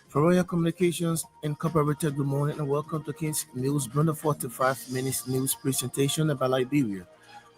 For Royal Communications Incorporated, good morning and welcome to King's News, Bruno 45 minutes news presentation about Liberia,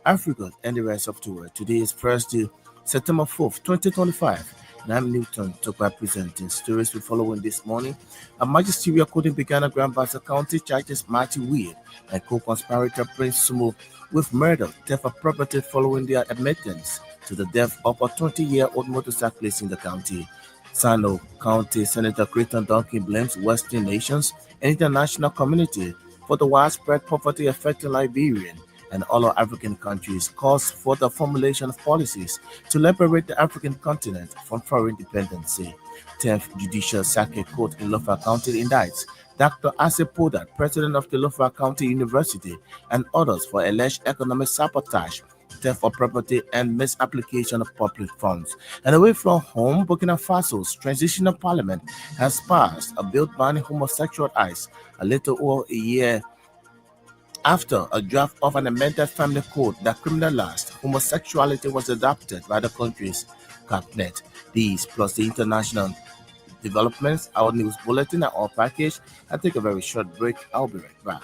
Africa, and the rest of the world. Today is Thursday, September 4th, 2025, and I'm Newton, talk by presenting stories we following this morning. A magisterial court in Buchanan Grand Bassa County charges Marty Weir and co-conspirator Prince Sumo with murder, theft of property following their admittance to the death of a 20-year-old motorcyclist in the county. Sano County Senator Creighton Duncan blames Western nations and international community for the widespread poverty affecting Liberian and other African countries, calls for the formulation of policies to liberate the African continent from foreign dependency. 10th Judicial Circuit Court in Lofa County indicts Dr. Ase Podat, president of the Lofa County University, and others for alleged economic sabotage, theft of property, and misapplication of public funds. And away from home, Burkina Faso's transitional parliament has passed a bill banning homosexual acts a little over a year after a draft of an amended family code that criminalized homosexuality was adopted by the country's cabinet. These plus the international developments, our news bulletin, and our package. I'll take a very short break. I'll be right back.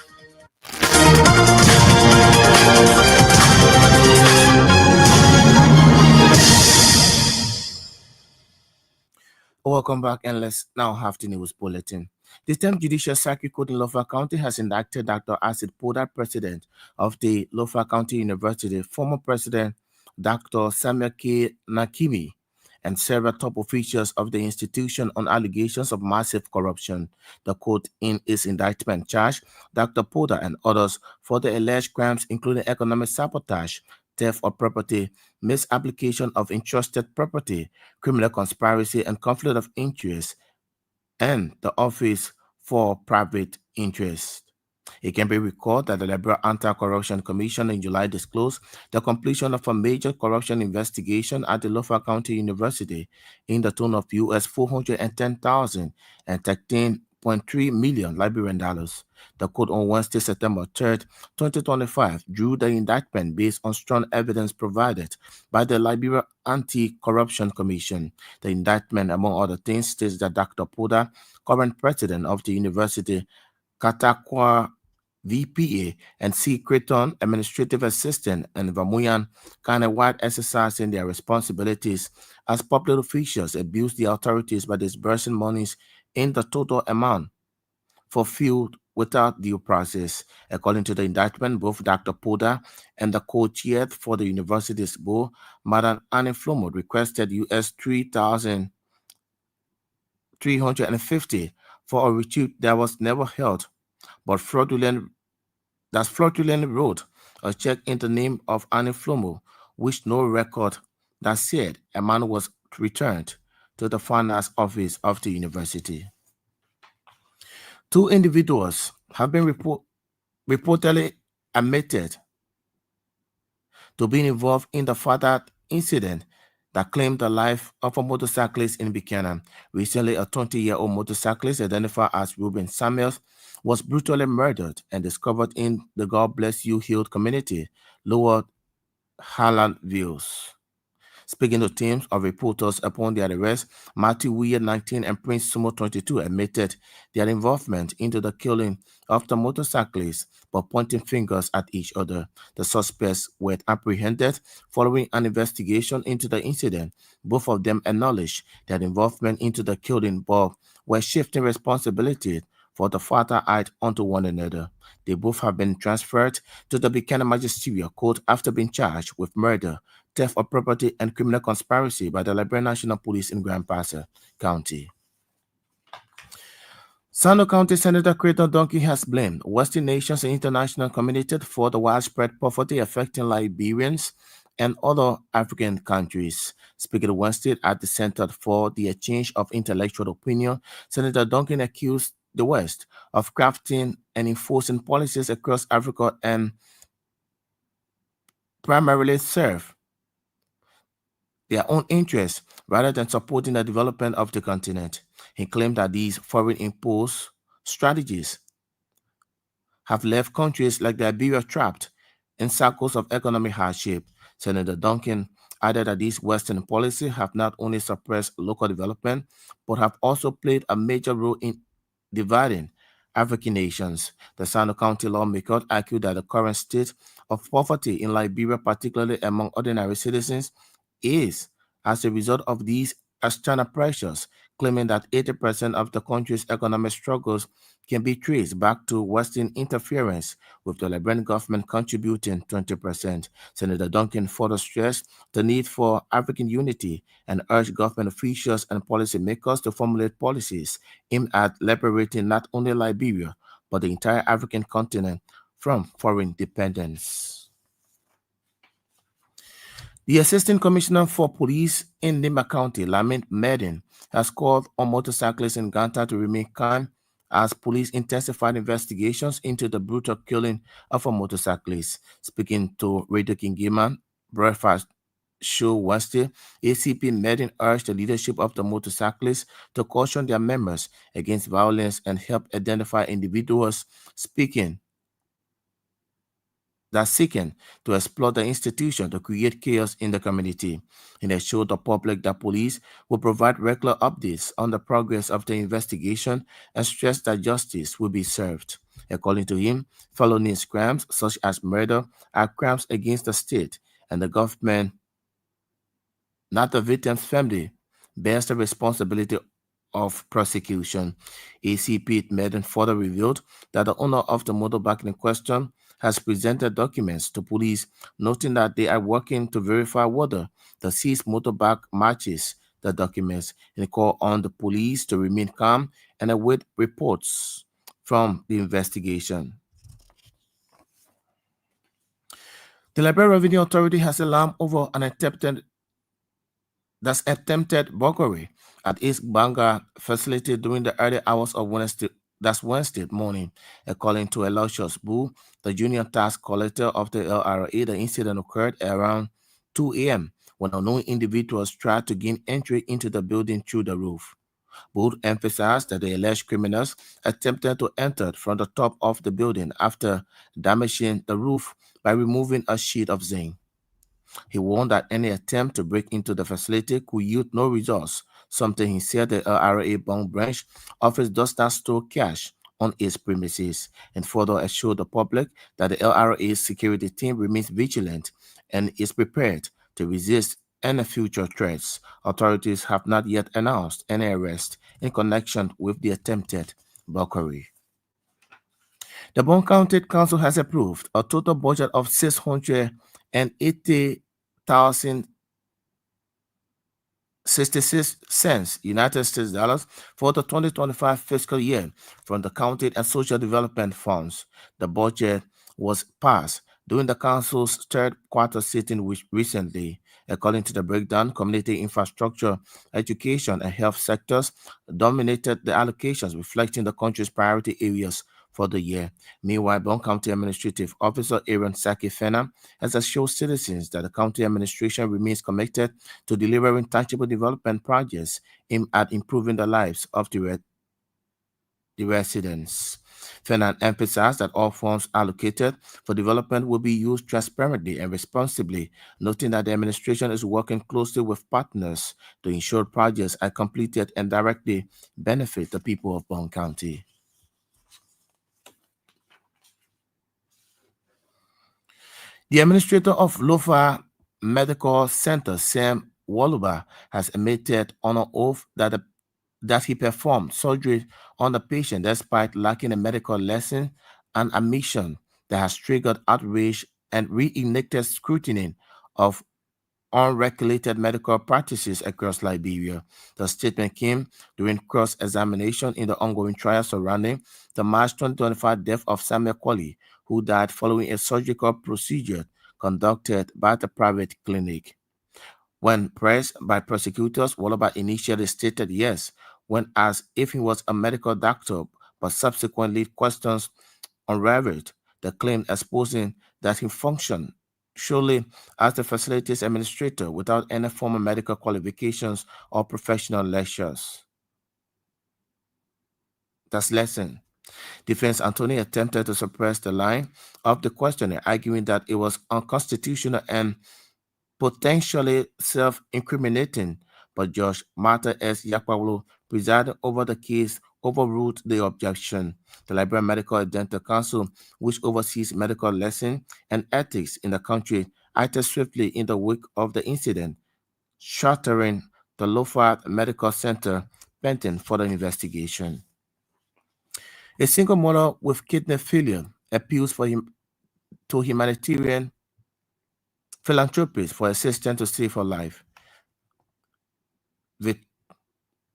Welcome back, and let's now have the news bulletin. The 10th Judicial Circuit Court in Lofa County has indicted Dr. Acid Podat, president of the Lofa County University, former president Dr. Samuel K. Nakimi, and several top officials of the institution on allegations of massive corruption. The court, in its indictment, charged Dr. Podat and others for the alleged crimes including economic sabotage, theft of property, misapplication of entrusted property, criminal conspiracy, and conflict of interest, and the Office for Private Interest. It can be recalled that the Liberal Anti-Corruption Commission in July disclosed the completion of a major corruption investigation at the Lofa County University in the tune of US $410,000 and 13.3 million Liberian dollars. The court on Wednesday, September 3rd, 2025, drew the indictment based on strong evidence provided by the Liberia Anti-Corruption Commission. The indictment, among other things, states that Dr. Poda, current president of the university, Katakwa VPA, and C. Creighton, administrative assistant, and Vamuyan Kanewad, exercising their responsibilities as public officials, abused the authorities by disbursing monies in the total amount fulfilled without due process. According to the indictment, both Dr. Poda and the co-chair for the university's board, Madam Annie Flomo, requested US $3,350 for a retreat that was never held, but fraudulently wrote a check in the name of Annie Flomo, which no record that said amount was returned to the finance office of the university. Two individuals have been reportedly admitted to being involved in the fatal incident that claimed the life of a motorcyclist in Buchanan. Recently, a 20-year-old motorcyclist identified as Reuben Samuels was brutally murdered and discovered in the God Bless You Hill community, Lower Highland Views. Speaking to teams of reporters upon their arrest, Matthew Weir, 19, and Prince Sumo, 22, admitted their involvement into the killing of the motorcyclists, but pointing fingers at each other. The suspects were apprehended following an investigation into the incident. Both of them acknowledged their involvement into the killing, but were shifting responsibility for the fatal act onto one another. They both have been transferred to the Buchanan Magisterial Court after being charged with murder, theft of property, and criminal conspiracy by the Liberian National Police in Grand Bassa County. Sano County Senator Creighton Donkey has blamed Western nations and international community for the widespread poverty affecting Liberians and other African countries. Speaking Wednesday at the Center for the Exchange of Intellectual Opinion, Senator Duncan accused the West of crafting and enforcing policies across Africa and primarily serve their own interests rather than supporting the development of the continent. He claimed that these foreign imposed strategies have left countries like Liberia trapped in cycles of economic hardship. Senator Duncan added that these Western policies have not only suppressed local development, but have also played a major role in dividing African nations. The Sano County lawmaker argued that the current state of poverty in Liberia, particularly among ordinary citizens, is as a result of these external pressures, claiming that 80% of the country's economic struggles can be traced back to Western interference, with the Liberian government contributing 20%. Senator Duncan further stressed the need for African unity and urged government officials and policymakers to formulate policies aimed at liberating not only Liberia, but the entire African continent from foreign dependence. The Assistant Commissioner for Police in Lima County, Lamin Medin, has called on motorcyclists in Ganta to remain calm as police intensified investigations into the brutal killing of a motorcyclist. Speaking to Radio Kingima Breakfast Show Wednesday, ACP Medin urged the leadership of the motorcyclists to caution their members against violence and help identify individuals seeking to exploit the institution to create chaos in the community. He assured the public that police will provide regular updates on the progress of the investigation and stressed that justice will be served. According to him, felonious crimes such as murder are crimes against the state, and the government, not the victim's family, bears the responsibility of prosecution. ACP Madden further revealed that the owner of the motorbike in question has presented documents to police, noting that they are working to verify whether the seized motorbike matches the documents, and call on the police to remain calm and await reports from the investigation. The Liberia Revenue Authority has alarmed over an attempted burglary at East Banga facility during the early hours of Wednesday morning. According to Eloysius Boo, the junior tax collector of the LRA, the incident occurred around 2 a.m. when unknown individuals tried to gain entry into the building through the roof. Booth emphasized that the alleged criminals attempted to enter from the top of the building after damaging the roof by removing a sheet of zinc. He warned that any attempt to break into the facility could yield no results, something he said the LRA Bank branch office does not store cash on its premises, and further assured the public that the LRA's security team remains vigilant and is prepared to resist any future threats. Authorities have not yet announced any arrest in connection with the attempted burglary. The Bond County Council has approved a total budget of 680,000 66 cents United States dollars for the 2025 fiscal year from the County and Social Development Funds. The budget was passed during the council's third quarter sitting recently. According to the breakdown, community infrastructure, education, and health sectors dominated the allocations, reflecting the country's priority areas for the year. Meanwhile, Bon County Administrative Officer Aaron Saki Fena has assured citizens that the county administration remains committed to delivering tangible development projects aimed at improving the lives of the residents. Fena emphasized that all funds allocated for development will be used transparently and responsibly, noting that the administration is working closely with partners to ensure projects are completed and directly benefit the people of Bon County. The administrator of Lofa Medical Center, Sam Waluba, has admitted on an oath that he performed surgery on the patient despite lacking a medical license, an admission that has triggered outrage and reignited scrutiny of unregulated medical practices across Liberia. The statement came during cross-examination in the ongoing trial surrounding the March 2025 death of Samuel Kwali, who died following a surgical procedure conducted by the private clinic. When pressed by prosecutors, Wallaby initially stated yes when asked if he was a medical doctor, but subsequently questions unraveled the claim, exposing that he functioned solely as the facilities administrator without any formal medical qualifications or professional lectures. That's lesson. Defense attorney attempted to suppress the line of the questioning, arguing that it was unconstitutional and potentially self-incriminating, but Judge Martha S. Yakwalu, presiding over the case, overruled the objection. The Liberian Medical and Dental Council, which oversees medical lesson and ethics in the country, acted swiftly in the wake of the incident, shuttering the Lofard Medical Center pending further investigation. A single mother with kidney failure appeals to humanitarian philanthropists for assistance to save her life.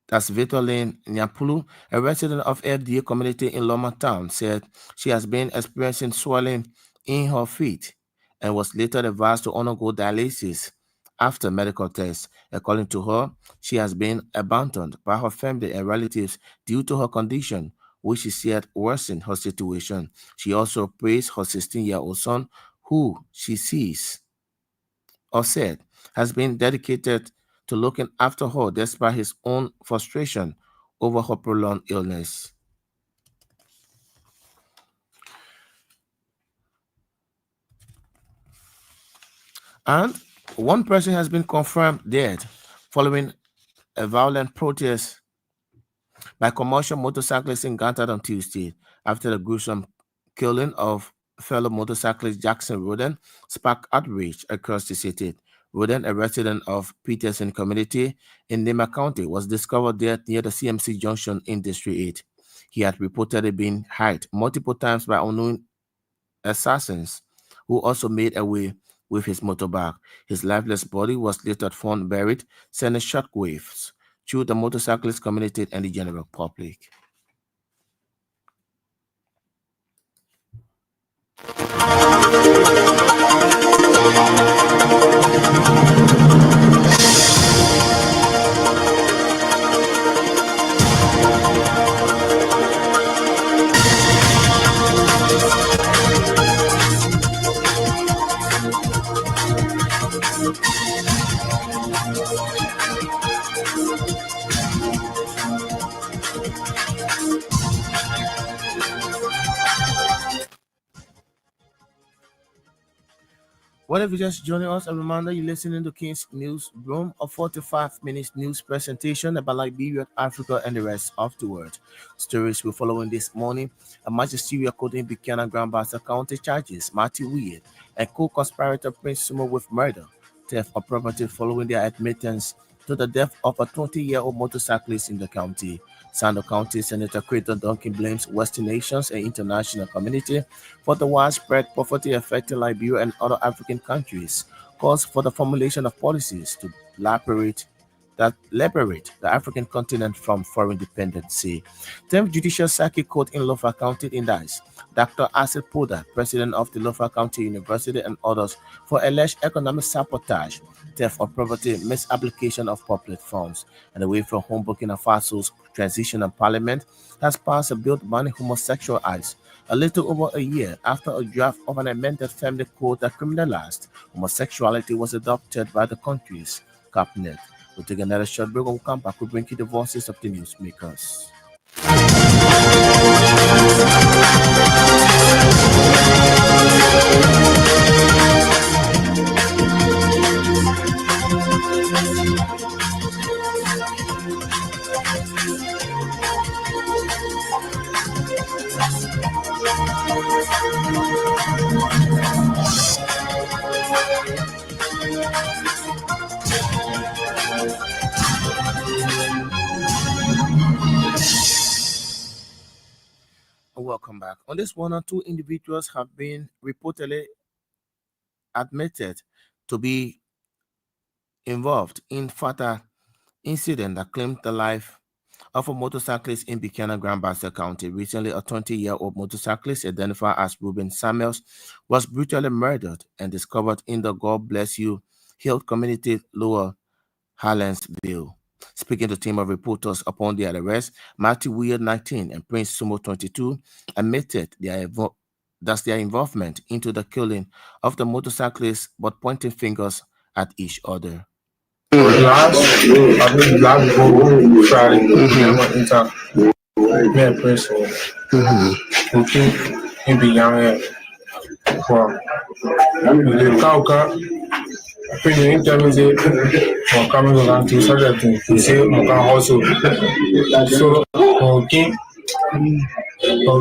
That's Vitoline Nyapulu, a resident of FDA community in Loma Town, said she has been experiencing swelling in her feet and was later advised to undergo dialysis after medical tests. According to her, she has been abandoned by her family and relatives due to her condition, which she said worsened her situation. She also praised her 16-year-old son, who she sees or said has been dedicated to looking after her despite his own frustration over her prolonged illness. And one person has been confirmed dead following a violent protest by commercial motorcyclists in Gantad on Tuesday after the gruesome killing of fellow motorcyclist Jackson Roden sparked outrage across the city. Roden, a resident of Peterson community in Nema County, was discovered dead near the CMC Junction in District 8. He had reportedly been hit multiple times by unknown assassins who also made away with his motorbike. His lifeless body was later found buried, sending shockwaves through the motorcyclist community and the general public. What if you just joining us? A reminder you're listening to King's News Broom, a 45 minutes news presentation about Liberia, Africa, and the rest of the world. Stories we're following this morning: a magisterial court in Buchanan Grandmaster County charges Matthew Weir and co-conspirator Prince Sumo with murder, theft of property following their admittance to the death of a 20-year-old motorcyclist in the county. Sando County Senator Creighton Duncan blames Western nations and international community for the widespread poverty affecting Liberia and other African countries, calls for the formulation of policies to liberate the African continent from foreign dependency. 10th Judicial Circuit Court in Lofa County indicts Dr. Acid Poda, president of the Lofa County University, and others for alleged economic sabotage, theft of property, misapplication of public funds, and away from home Burkina Faso's transitional parliament has passed a bill banning homosexual acts a little over a year after a draft of an amended family code that criminalized homosexuality was adopted by the country's cabinet. We'll take another short break. When we come back, we'll bring you the voices of the newsmakers. Welcome back. On this one or two individuals have been reportedly admitted to be involved in fatal incident that claimed the life of a motorcyclist in Buchanan, Grand Bassa County. Recently, a 20-year-old motorcyclist identified as Ruben Samuels was brutally murdered and discovered in the God Bless You Hill community, Lower Harlansville. Speaking to a team of reporters upon their arrest, Matthew Weir, 19, and Prince Sumo, 22, admitted their involvement into the killing of the motorcyclist, but pointing fingers at each other. Last Friday, I went into met Prince who came in Beyond from the Kauka. When you interview say, coming around to such thing, he say, also. So,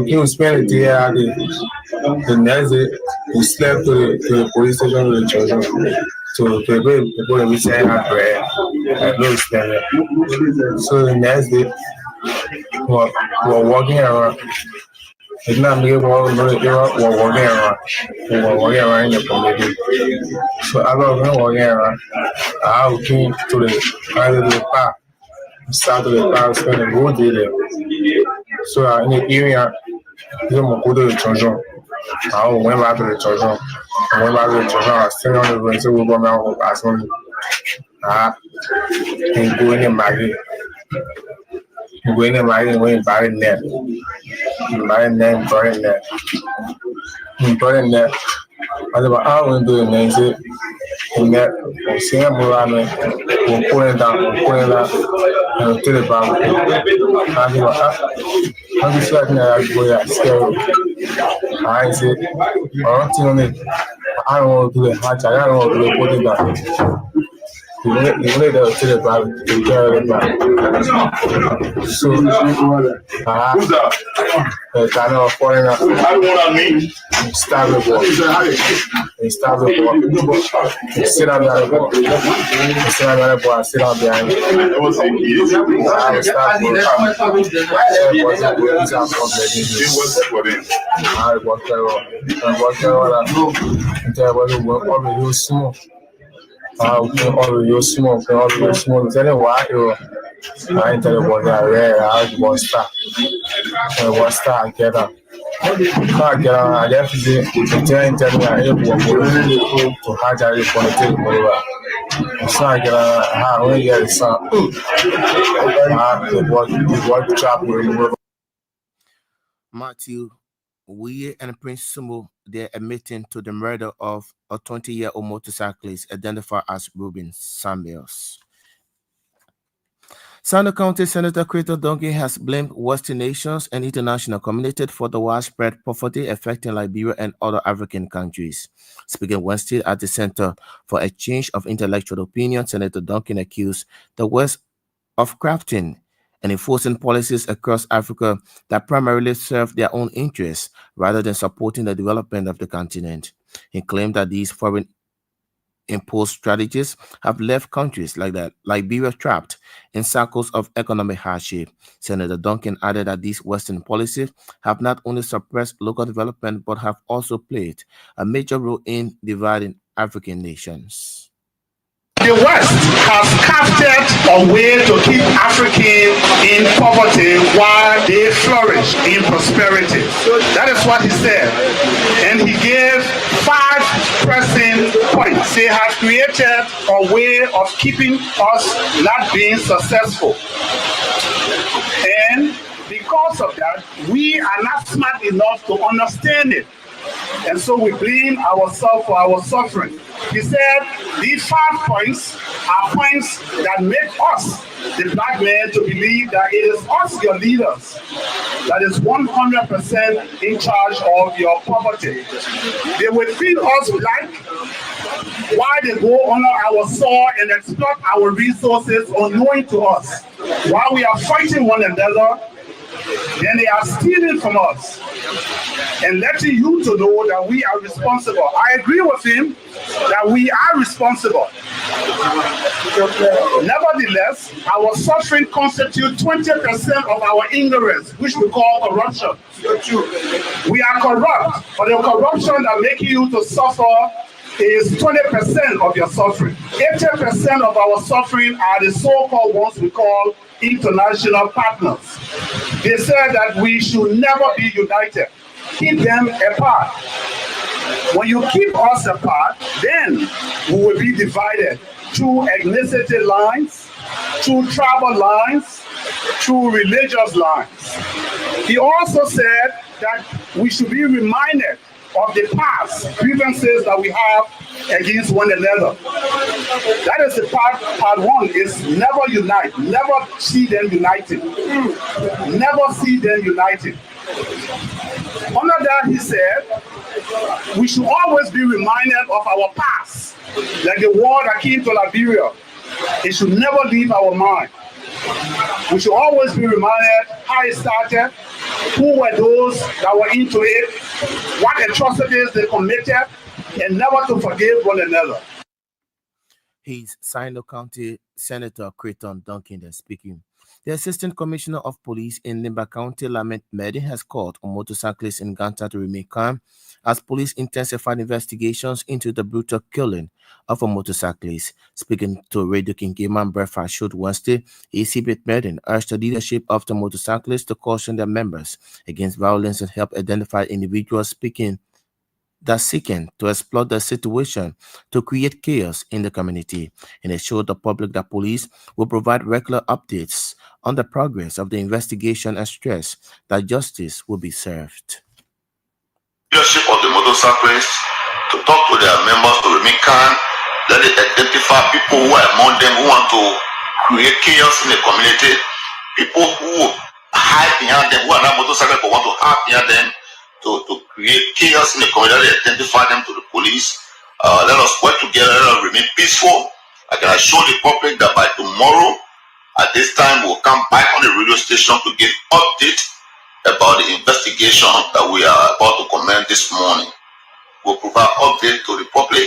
we spent the day at the next day, we slept to the police station with the children. So, people we say, I don't spend it. So, the next day, we were walking around. It's not me, we're walking around. We were walking around in the community. So I was walking around. I came to the park. Start to the park, spend the whole day there. So in the area, I go to the children. I went back to the children. I was still on the road, so we go around pass on. And go in the market. Go in the market and go and buy it there. Buy it there, buy it there. Buy it there. I went to the next day. And that was saying, we'll pull it down, and to the bank. I'm just like, I scared. I said, I don't want to do the hatch, I don't want to do the put it down. You need to the bank, to carry the bank. So, I kind of falling out. Start the ball. Start the ball. Sit on the ball. Sit on the ball. Sit on behind. I start the ball. I tell you what, I was start. I was start together. I left the train tell me I to Hajar for the table. So I get how we get some. What trap will Matthew Weir and Prince Sumo, they're admitting to the murder of a 20-year-old motorcyclist identified as Ruben Samuels. Sando County Senator Creator Duncan has blamed Western nations and international community for the widespread poverty affecting Liberia and other African countries. Speaking Wednesday at the Center for Exchange of Intellectual Opinion, Senator Duncan accused the West of crafting and enforcing policies across Africa that primarily serve their own interests rather than supporting the development of the continent. He claimed that these foreign imposed strategies have left countries like that Liberia trapped in cycles of economic hardship. Senator Duncan added that these Western policies have not only suppressed local development but have also played a major role in dividing African nations. The West has crafted a way to keep Africans in poverty while they flourish in prosperity. That is what he said. And he gave 5 pressing points. He has created a way of keeping us not being successful. And because of that, we are not smart enough to understand it. And so we blame ourselves for our suffering. He said these 5 points are points that make us, the black man, to believe that it is us, your leaders, that is 100% in charge of your poverty. They will treat us black while they go under our soil and exploit our resources unknowing to us. While we are fighting one another, then they are stealing from us and letting you to know that we are responsible. I agree with him that we are responsible. Nevertheless, our suffering constitutes 20% of our ignorance, which we call corruption. We are corrupt, but the corruption that makes you to suffer is 20% of your suffering. 80% of our suffering are the so-called ones we call international partners. They said that we should never be united. Keep them apart. When you keep us apart, then we will be divided through ethnicity lines, through tribal lines, through religious lines. He also said that we should be reminded of the past grievances that we have against one another. That is the part one, is never unite, never see them united. Never see them united. Under that, he said, we should always be reminded of our past, like the war that came to Liberia. It should never leave our mind. We should always be reminded how it started, who were those that were into it, what atrocities they committed, and never to forgive one another. He's Sino County Senator Creighton Duncan speaking. The Assistant Commissioner of Police in Nimba County, Lamet Medi, has called on motorcyclists in Ganta to remain calm as police intensified investigations into the brutal killing of a motorcyclist. Speaking to Radio King Iman Breakfast Show Wednesday, ACB Medi urged the leadership of the motorcyclists to caution their members against violence and help identify individuals seeking to exploit the situation to create chaos in the community, and assured the public that police will provide regular updates on the progress of the investigation and stress that justice will be served. Leadership of the motorcyclists to talk to their members to remain calm, let it identify people who are among them who want to create chaos in the community, people who hide behind them, who are not motorcyclists but want to hide behind them to create chaos in the community, identify them to the police. Let us work together, let us remain peaceful. I can assure the public that by tomorrow, at this time, we'll come back on the radio station to give update about the investigation that we are about to commence this morning. We'll provide update to the public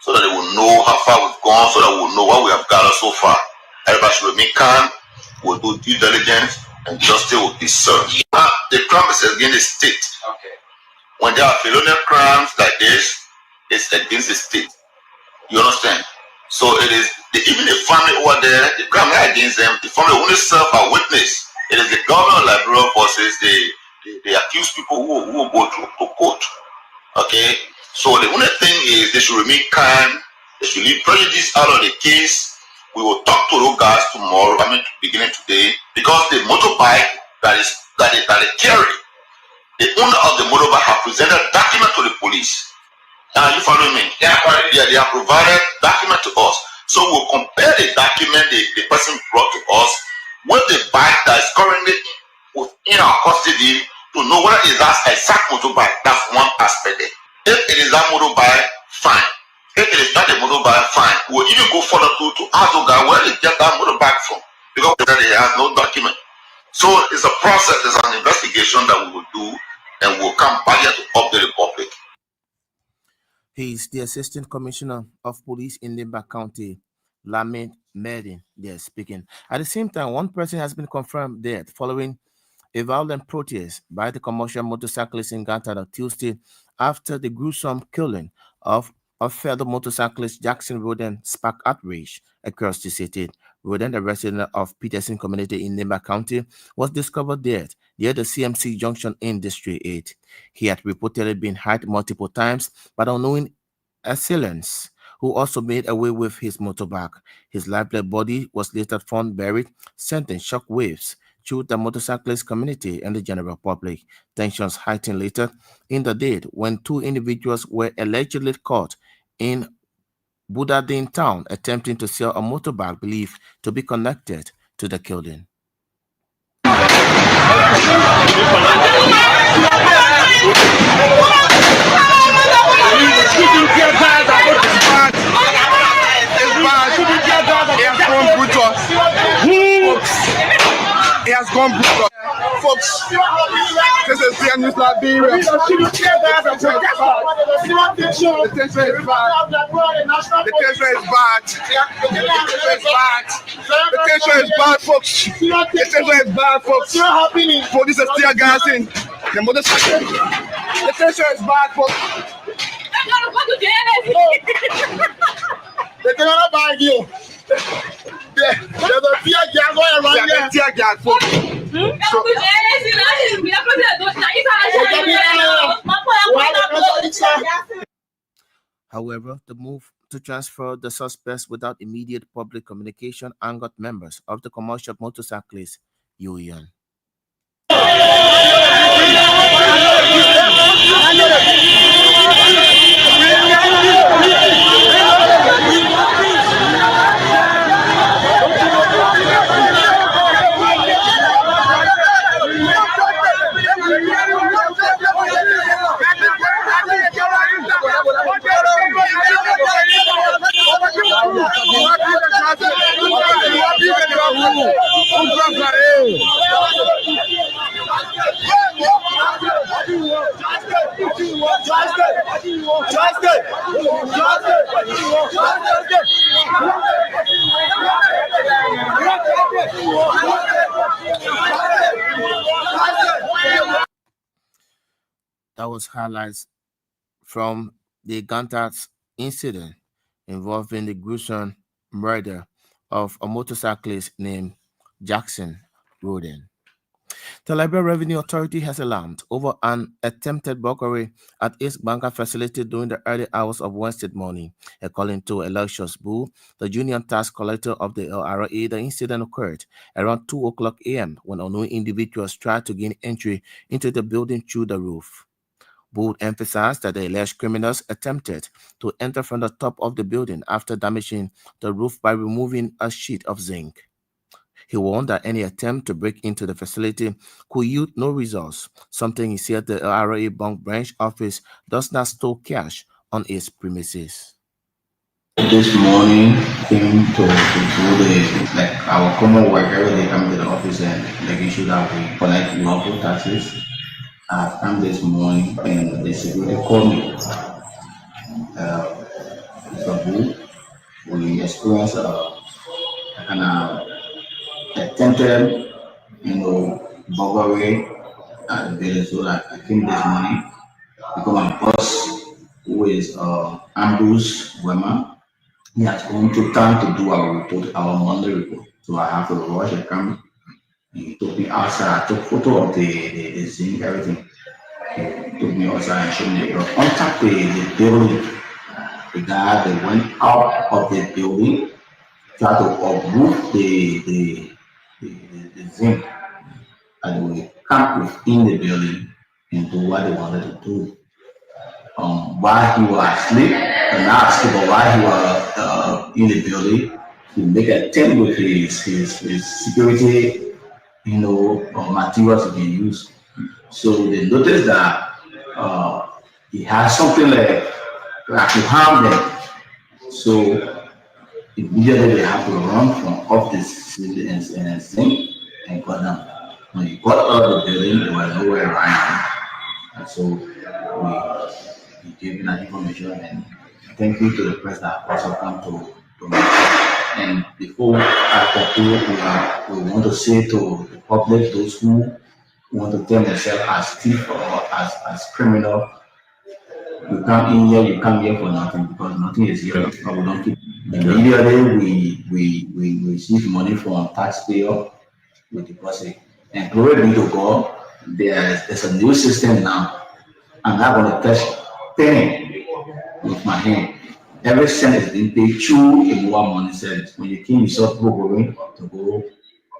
so that they will know how far we've gone, so that we'll know what we have gathered so far. Everybody should remain calm, we'll do due diligence, and justice will be served. The crime is against the state. Okay. When there are felonious crimes like this, it's against the state. You understand? So it is even the family over there, the crime is against them. The family only serve a witness. It is the government of Liberia versus the accused people who go to court. Okay? So the only thing is they should remain calm. They should leave prejudice out of the case. We will talk to those guys tomorrow, beginning today, because the motorbike that they carry, the owner of the motorbike have presented a document to the police. You follow me? Yeah, they have provided document to us. So we'll compare the document the person brought to us with the bike that is currently in our custody to know whether it is that exact motorbike. That's one aspect there. If it is that motorbike, fine. If it is not a motorbike, fine. We'll even go further to ask the guy where they get that motorbike from, because he has no document. So it's a process, it's an investigation that we will do, and we'll come back here to update the public. He's the Assistant Commissioner of Police in Nimba County, Lamin Medi, there speaking. At the same time, one person has been confirmed dead following a violent protest by the commercial motorcyclists in Ganta on Tuesday after the gruesome killing of fellow motorcyclist Jackson Roden sparked outrage across the city. Roden, a resident of Peterson community in Nimba County, was discovered dead near the CMC Junction in District 8. He had reportedly been hit multiple times by unknown assailants, who also made away with his motorbike. His lifeless body was later found buried, sending shock waves through the motorcyclist community and the general public. Tensions heightened later in the day when two individuals were allegedly caught in Budadin town attempting to sell a motorbike believed to be connected to the killing. He has gone brutal. Folks, this is the news Liberia. The tension is bad. The tension is bad. The tension is bad. The tension is bad, folks. The tension is bad, folks. Police are still gassing. The tension is bad, folks. They cannot buy you. There's a tear gas going around here. Tear gas. However, the move to transfer the suspects without immediate public communication angered members of the Commercial Motorcyclists Union. That was highlights from the Gantat incident involving the gruesome murder of a motorcyclist named Jackson Roden. The Liberia Revenue Authority has alarmed over an attempted burglary at its banker facility during the early hours of Wednesday morning. According to Elections Boo, the union tax collector of the LRA, the incident occurred around 2 o'clock a.m. when unknown individuals tried to gain entry into the building through the roof. Booth emphasized that the alleged criminals attempted to enter from the top of the building after damaging the roof by removing a sheet of zinc. He warned that any attempt to break into the facility could yield no results, something he said the LRA Bank branch office does not store cash on its premises. This morning came to do our common work every day, come to the office and making sure that we collect lawful taxes. I've come this morning and the security called me. Mr. Boo, we experienced an attempted, burglary at the building. So I came this morning because my boss, who is Ambrose Wema, he has gone to town to do our report, our monthly report. So I have to rush and come. He took me outside. I took photo of the zinc, everything. He took me outside and showed me. On top of the building, the guy that went out of the building tried to uproot the zinc, and they come within the building and do what they wanted to do. While he was asleep, and not asleep, but while he was in the building, he make a attempt with his security, materials he can use. So they noticed that he has something like to harm them. So immediately they have to run from off this and zinc and got down. When he got out of the building, there was nowhere around. And so we gave that information, and thank you to the press that also come to me. And before I conclude, we want to say to the public, those who want to tell themselves as thief or as criminal, you come here for nothing, because nothing is here. We don't keep. Immediately we receive money from taxpayer, we deposit. And glory be to God, there's a new system now. I'm not going to touch penny with my hand. Every cent is being paid through a mobile money service. When you came, you saw people going to go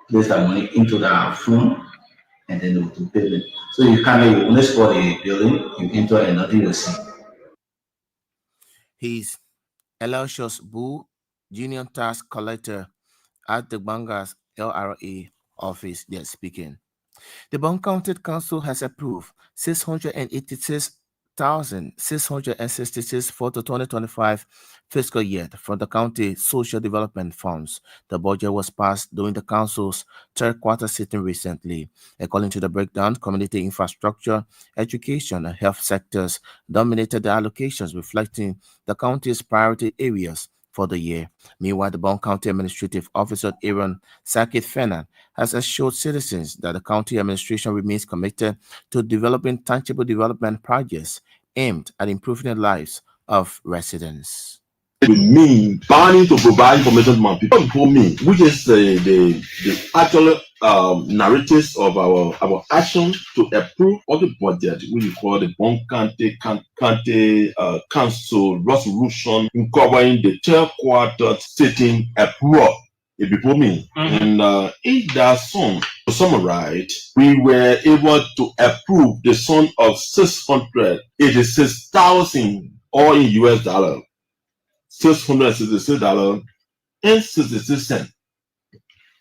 place that money into the phone, and then they will do payment. So you come here, you only score the building, you enter and nothing will see. He's Eloysius Boo, Union Tax Collector at the Banga's LRA office there speaking. The Bond County Council has approved $686,666 for the 2025 fiscal year from the county social development funds. The budget was passed during the council's third quarter sitting recently. According to the breakdown, community infrastructure, education, and health sectors dominated the allocations, reflecting the county's priority areas for the year. Meanwhile, the Bond County Administrative Officer Aaron Sakit Fenan has assured citizens that the county administration remains committed to developing tangible development projects aimed at improving the lives of residents. With me planning to provide information to my people before me, which is the actual narratives of our action to approve of the budget, which we call the Broom County Council resolution covering the third quarter sitting approval before me. And in that sum, to summarize, we were able to approve the sum of $686,000 all in US dollar. $666.66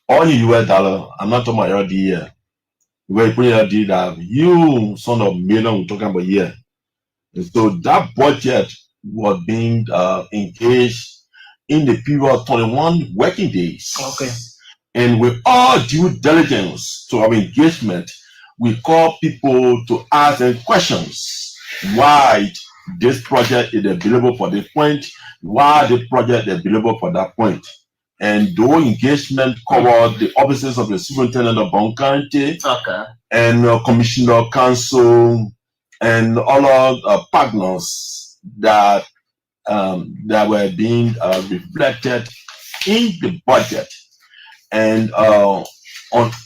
all in US dollar. I'm not talking about LD. Where you put LD that you son of million we're talking about here. And so that budget was being engaged in the period of 21 working days. Okay. And with all due diligence to our engagement, we call people to ask them questions. Why this project is available for this point? Why the project is available for that point? And those engagement covered the offices of the superintendent of Broom County, and commissioner council, and other partners that were being reflected in the budget. And on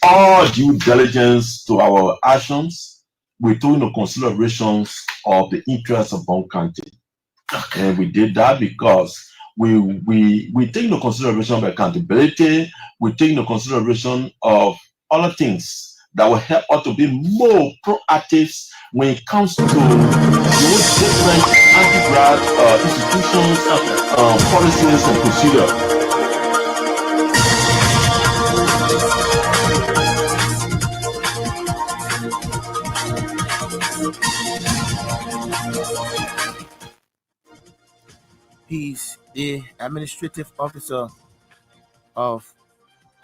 all due diligence to our actions, we took into considerations of the interests of Broom County. And we did that because we take into consideration of accountability, we take into consideration of other things that will help us to be more proactive when it comes to those different anti-graft institutions, policies, and procedures. He's the administrative officer of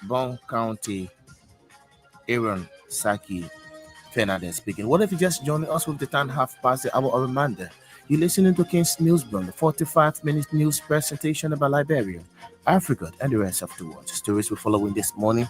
Broom County, Aaron Saki Fernandez speaking. What if you just joined us with the time half past the hour of reminder? You're listening to King's Newsroom, the 45-minute news presentation about Liberia, Africa, and the rest of the world. Stories we're following this morning: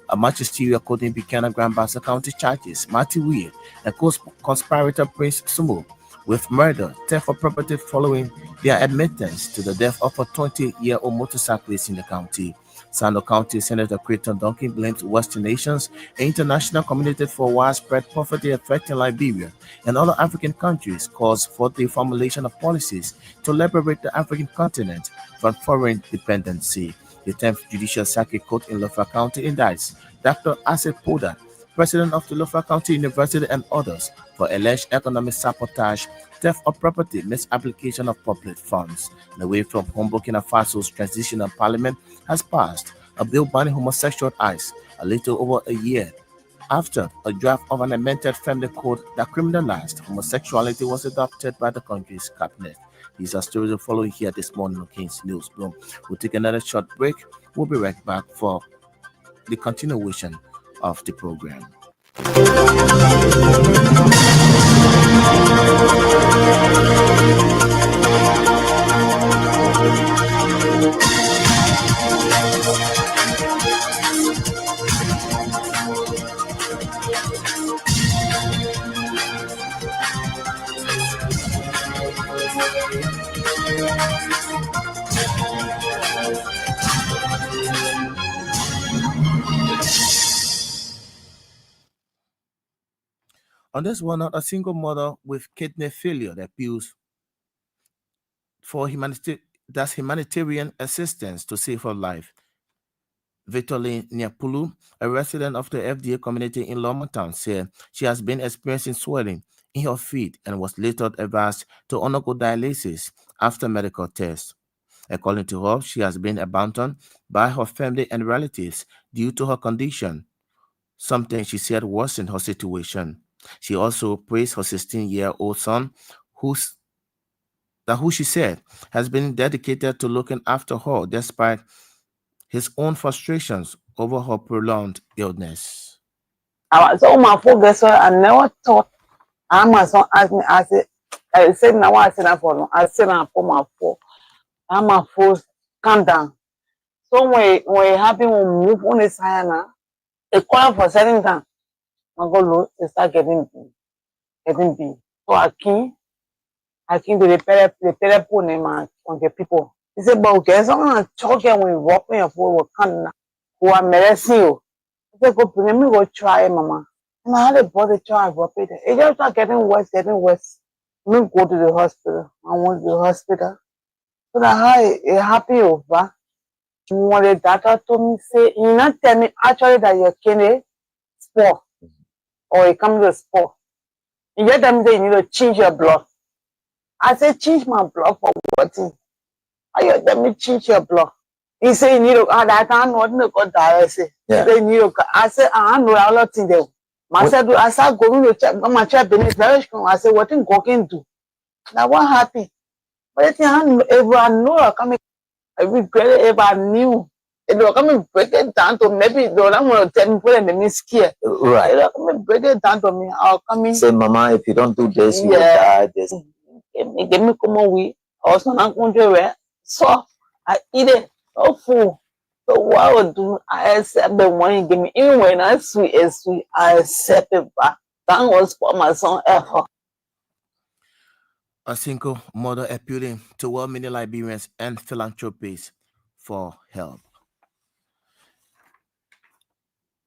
a Manchester according Buchanan Grand Bassa County charges Matthew Weir and conspirator Prince Sumo with murder, theft of property following their admittance to the death of a 20-year-old motorcyclist in the county. Sando County Senator Creighton Duncan blames Western nations and international community for widespread poverty affecting Liberia and other African countries, calls for the formulation of policies to liberate the African continent from foreign dependency. The 10th Judicial Circuit Court in Lofa County indicts Dr. Asset Poda, president of the Lofa County University, and others for alleged economic sabotage, theft of property, misapplication of public funds. And away from home, Burkina Faso's transitional parliament has passed a bill banning homosexual acts a little over a year after a draft of an amended family code that criminalized homosexuality was adopted by the country's cabinet. These are stories following here this morning on King's Newsroom. We'll take another short break. We'll be right back for the continuation of the program. On this one, a single mother with kidney failure that appeals for humanitarian assistance to save her life. Vitoline Nyapulu, a resident of the FDA community in Lomotown, said she has been experiencing swelling in her feet and was later advised to undergo dialysis after medical tests. According to her, she has been abandoned by her family and relatives due to her condition, something she said worsened her situation. She also praised her 16-year-old son, who she said has been dedicated to looking after her despite his own frustrations over her prolonged illness. So my focus, I never thought Amazon asked me, I said, now I said that for no, I said that for my phone. I'm a force, calm down. So when it happened, when we move on the side now, a call for certain time, I go low, they start getting big. So I came, I think they pay on the people. He said, but okay, someone talking when you walk in your phone will come who are mercy you. He said, go bring me, go try, mama. And I had a body try, but it just start getting worse, getting worse. Me go to the hospital. I went to the hospital. So that how it happy over. When the doctor told me, say, you not tell me actually that you're kidney spore or it comes to spore. You get them say you need to change your blood. I said, change my blood for what? I let me change your blood. He said, you need to, I can't know what dialysis. Yeah. He said, I said, I know a lot in there. I said, going to check, my check beneath very strong. I said, what in cooking do? Now what happened? But I know I come, I regret it if I knew. It will come and break it down to maybe the other one will tell me put in the scared. Right. It will come and break it down to me. I'll come in. Say, Mama, if you don't do this, you will die. This. Give me come away. Also, not going to so I eat it. Oh, fool. So what I would do, I accept the one you give me. Even when I sweet is sweet, I accept it back. That was for my son ever. A single mother appealing to all many Liberians and philanthropists for help.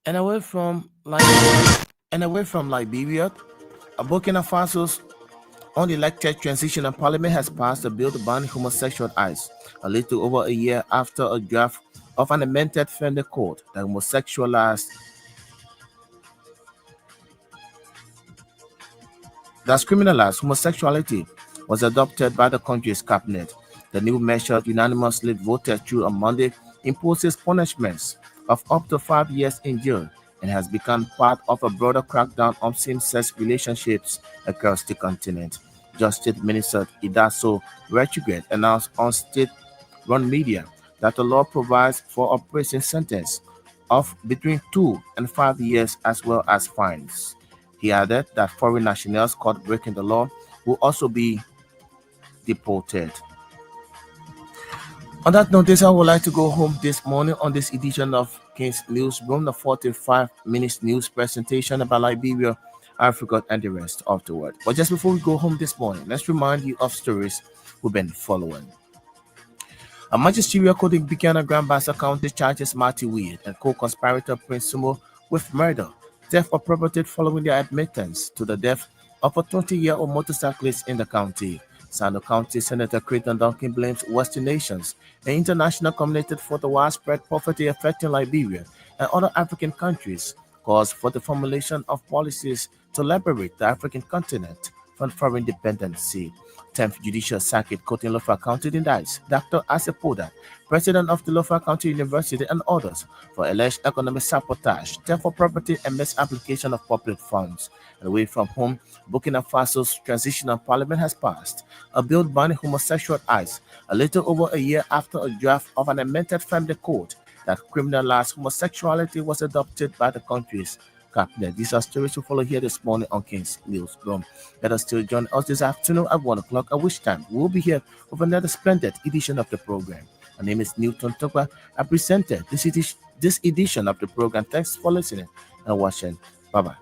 And away from Liberia, Burkina Faso's unelected transitional parliament has passed a bill to ban homosexual acts a little over a year after a draft of an amended federal code that criminalized homosexuality was adopted by the country's cabinet. The new measure, unanimously voted through on Monday, imposes punishments of up to 5 years in jail and has become part of a broader crackdown on same-sex relationships across the continent. Justice Minister Idaso Retrograde announced on state-run media that the law provides for a prison sentence of between 2 and 5 years as well as fines. He added that foreign nationals caught breaking the law will also be deported. On that note, I would like to go home this morning on this edition of King's Newsroom, the 45-minute news presentation about Liberia, Africa, and the rest of the world. But just before we go home this morning, let's remind you of stories we've been following. A magisterial court in Buchanan Grand Bassa County charges Marty Weir and co-conspirator Prince Sumo with murder, theft of property following their admittance to the death of a 20-year-old motorcyclist in the county. Sando County Senator Creighton Duncan blames Western nations and international community for the widespread poverty affecting Liberia and other African countries, calls for the formulation of policies to liberate the African continent from foreign dependency. 10th Judicial Circuit Court in Lofa County indicts Dr. Asepoda, president of the Lofa County University, and others for alleged economic sabotage, theft of property, and misapplication of public funds. And away from home, Burkina Faso's transitional parliament has passed a bill banning homosexual acts a little over a year after a draft of an amended family code that criminalized homosexuality was adopted by the country's cabinet. These are stories to follow here this morning on King's Newsroom. Let us still join us this afternoon at 1 o'clock, at which time we'll be here with another splendid edition of the program. My name is Newton Tokwa. I presented this edition of the program. Thanks for listening and watching. Bye-bye.